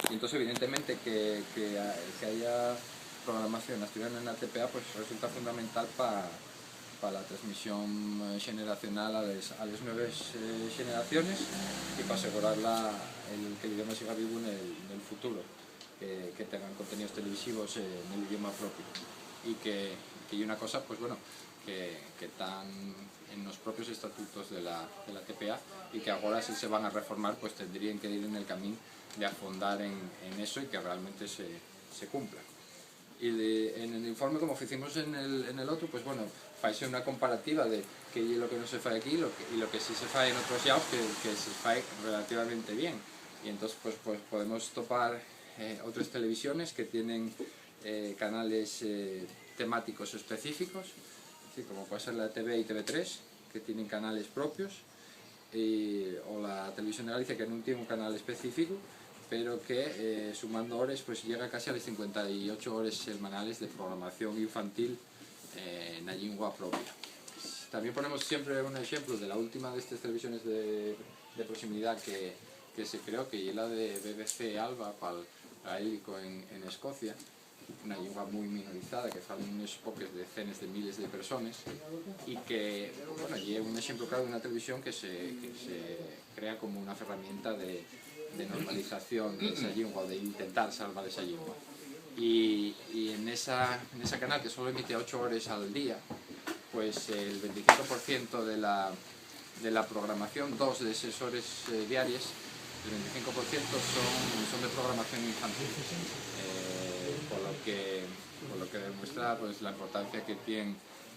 Y entonces evidentemente que haya programación asturiana en la TPA pues resulta fundamental para la transmisión generacional a las nuevas generaciones y para asegurar que el idioma siga vivo en el futuro, que tengan contenidos televisivos en el idioma propio y que hay una cosa pues bueno que están en los propios estatutos de la TPA y que ahora si se van a reformar pues tendrían que ir en el camino de afondar en eso y que realmente se cumpla. Y en el informe, como hicimos en el otro, pues bueno, faise una comparativa de qué es lo que no se fae aquí y lo que sí se fae en otros lados que se fae relativamente bien. Y entonces pues podemos topar otras televisiones que tienen canales temáticos específicos, como puede ser la TV y TV3, que tienen canales propios, o la Televisión de Galicia, que no tiene un canal específico, pero que sumando horas pues llega casi a las 58 horas semanales de programación infantil en la lengua propia. También ponemos siempre un ejemplo de la última de estas televisiones de proximidad que se creó, que es la de BBC Alba para el gaélico en Escocia, una lengua muy minorizada que falan unos pocos decenas de miles de personas y que, bueno, es un ejemplo claro de una televisión que se crea como una herramienta de normalización de esa lengua, de intentar salvar esa lengua. Y en esa canal, que solo emite 8 horas al día, pues el 25% de la programación, 2 de esas horas diarias, el 25% son de programación infantil, por lo que demuestra pues, la importancia que tiene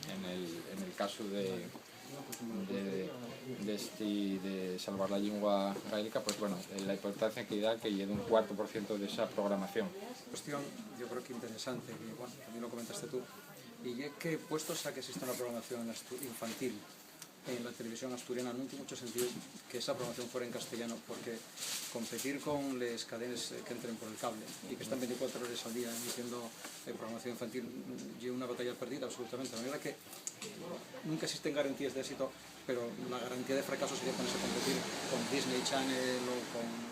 en el caso de salvar la lengua gaélica, pues bueno, la importancia que da que llegue un 4% de esa programación. Cuestión, yo creo que interesante, y bueno, también lo comentaste tú, y es que puestos a que exista una programación infantil en la televisión asturiana, no tiene mucho sentido que esa programación fuera en castellano, porque competir con las cadenas que entren por el cable y que están 24 horas al día emitiendo programación infantil lleva una batalla perdida absolutamente. De manera que nunca existen garantías de éxito, pero la garantía de fracaso sería ponerse a competir con Disney Channel o con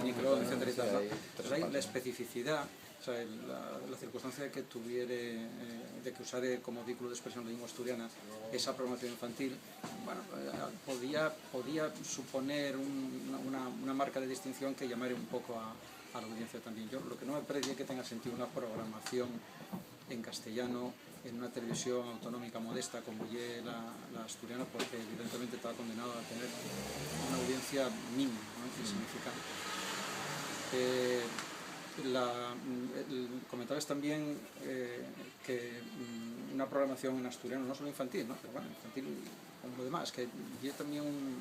Nickelodeon, etcétera y tal, ¿no? Entonces ahí la especificidad, o sea, la circunstancia de que tuviera, de que usara como vehículo de expresión la lengua asturiana esa programación infantil, bueno, podía suponer una marca de distinción que llamara un poco a la audiencia también. Yo lo que no me parece que tenga sentido una programación en castellano en una televisión autonómica modesta como es la asturiana, porque evidentemente está condenado a tener una audiencia mínima, ¿no? Insignificante. Comentabas también que una programación en asturiano, no solo infantil, ¿no? Pero bueno, infantil como lo demás, que es también un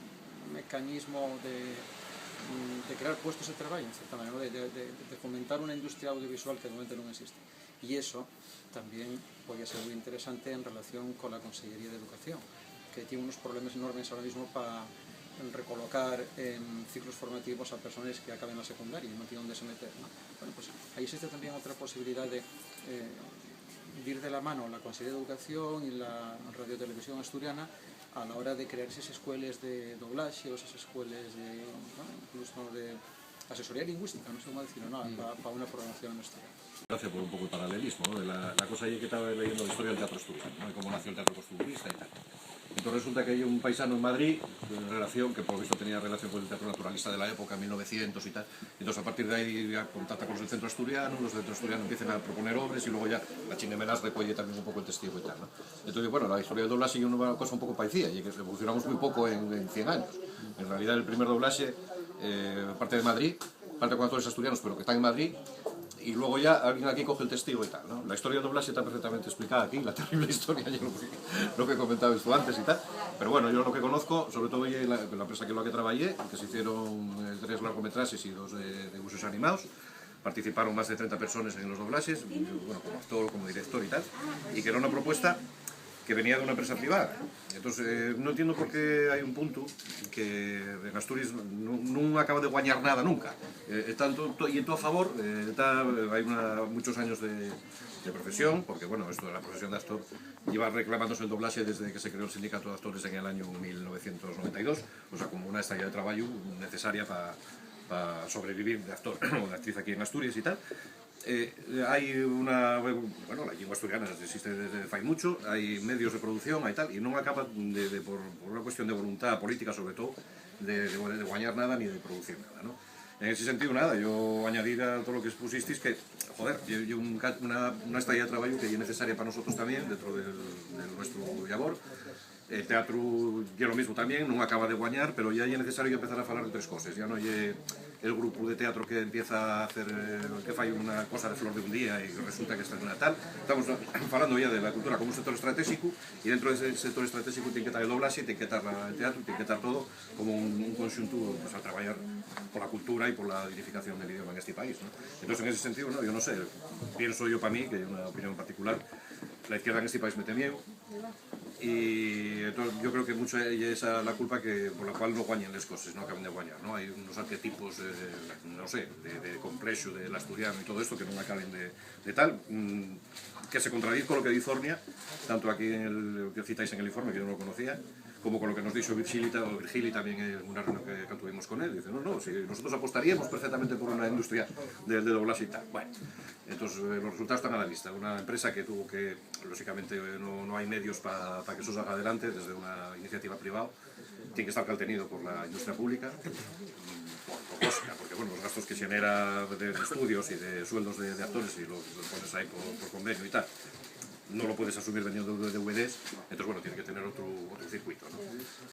mecanismo de crear puestos de trabajo, en cierta manera, de fomentar una industria audiovisual que de momento no existe. Y eso también podría ser muy interesante en relación con la Consellería de Educación, que tiene unos problemas enormes ahora mismo para recolocar en ciclos formativos a personas que acaben la secundaria y no tienen dónde se meter, ¿no? Bueno, pues ahí existe también otra posibilidad de ir de la mano la Consellería de Educación y la radiotelevisión asturiana a la hora de crear esas escuelas de doblaje o esas escuelas de, ¿no? Incluso de asesoría lingüística, no sé cómo decirlo, ¿no? Para una programación en asturiano. Gracias por un poco el paralelismo, ¿no? La cosa ahí que estaba leyendo la historia del teatro asturiano, ¿no? Y cómo nació el teatro costumbrista y tal. Entonces resulta que hay un paisano en Madrid, que por lo visto tenía relación con el teatro naturalista de la época, 1900 y tal. Entonces a partir de ahí ya contacta con los del centro asturiano, los del centro asturiano empiezan a proponer obras y luego ya la Chinemelas recoge también un poco el testigo y tal, ¿no? Entonces, bueno, la historia del doblaje sigue una cosa un poco parecida, y que evolucionamos muy poco en 100 años. En realidad el primer doblaje parte de Madrid, parte con actores asturianos, pero que están en Madrid, y luego ya alguien aquí coge el testigo y tal, ¿no? La historia del doblaje está perfectamente explicada aquí, la terrible historia, lo que comentabas tú antes y tal. Pero bueno, yo lo que conozco, sobre todo la empresa que trabajé, que se hicieron 3 largometrajes y 2 de dibujos animados. Participaron más de 30 personas en los doblajes, bueno, como actor, como director y tal, y que era una propuesta que venía de una empresa privada. Entonces, no entiendo por qué hay un punto que en Asturias no acaba de gañar nada nunca. Y en todo a favor, hay muchos años de profesión, porque bueno, esto de la profesión de actor lleva reclamándose el doblaje desde que se creó el sindicato de actores en el año 1992, o sea, como una estalla de trabajo necesaria para sobrevivir de actor o de actriz aquí en Asturias y tal. Hai unha, bueno, a lingua asturiana existe desde fai mucho, hai medios de produción, hai tal, e non acaba por unha cuestión de voluntad política, sobre todo, de guañar nada ni de producir nada, ¿no? En ese sentido, nada, yo añadir a todo lo que expusisteis que, joder, una estadía de trabajo que es necesaria para nosotros también, dentro de nuestro labor. El teatro ya lo mismo también, non acaba de guañar, pero ya é necesario empezar a falar de tres cosas. Ya non é el grupo de teatro que empieza a hacer, que fai unha cosa de flor de un día e resulta que está en una tal. Estamos falando ya de la cultura como un sector estratégico, e dentro dese sector estratégico ten que estar el doblaxe, ten que estar el teatro, ten que estar todo como un conxunto, pues, a traballar por la cultura y por la dignificación del idioma en este país, ¿no? Entonces, en ese sentido, no, yo no sé, pienso yo para mí, que es una opinión particular, la izquierda en este país me teme miedo, y entonces yo creo que mucho es esa la culpa por la cual no guañan las cosas, no acaban de guañar, ¿no? Hay unos arquetipos, no sé, de complejo del asturiano y todo esto que no acaben de tal, que se contradice con lo que dice Ornia, tanto aquí en el que citáis en el informe, que yo no lo conocía, como con lo que nos dijo Virgili también en una reunión que tuvimos con él. Dice, no, si nosotros apostaríamos perfectamente por una industria de doblaje y tal. Bueno, entonces los resultados están a la vista. Una empresa que tuvo que, lógicamente no hay medios para que eso salga adelante desde una iniciativa privada, tiene que estar caltenido por la industria pública, por lógica, porque bueno, los gastos que genera de estudios y de sueldos de actores, y lo pones ahí por convenio y tal, no lo puedes asumir vendiendo DVDs, entonces bueno, tiene que tener otro circuito, ¿no?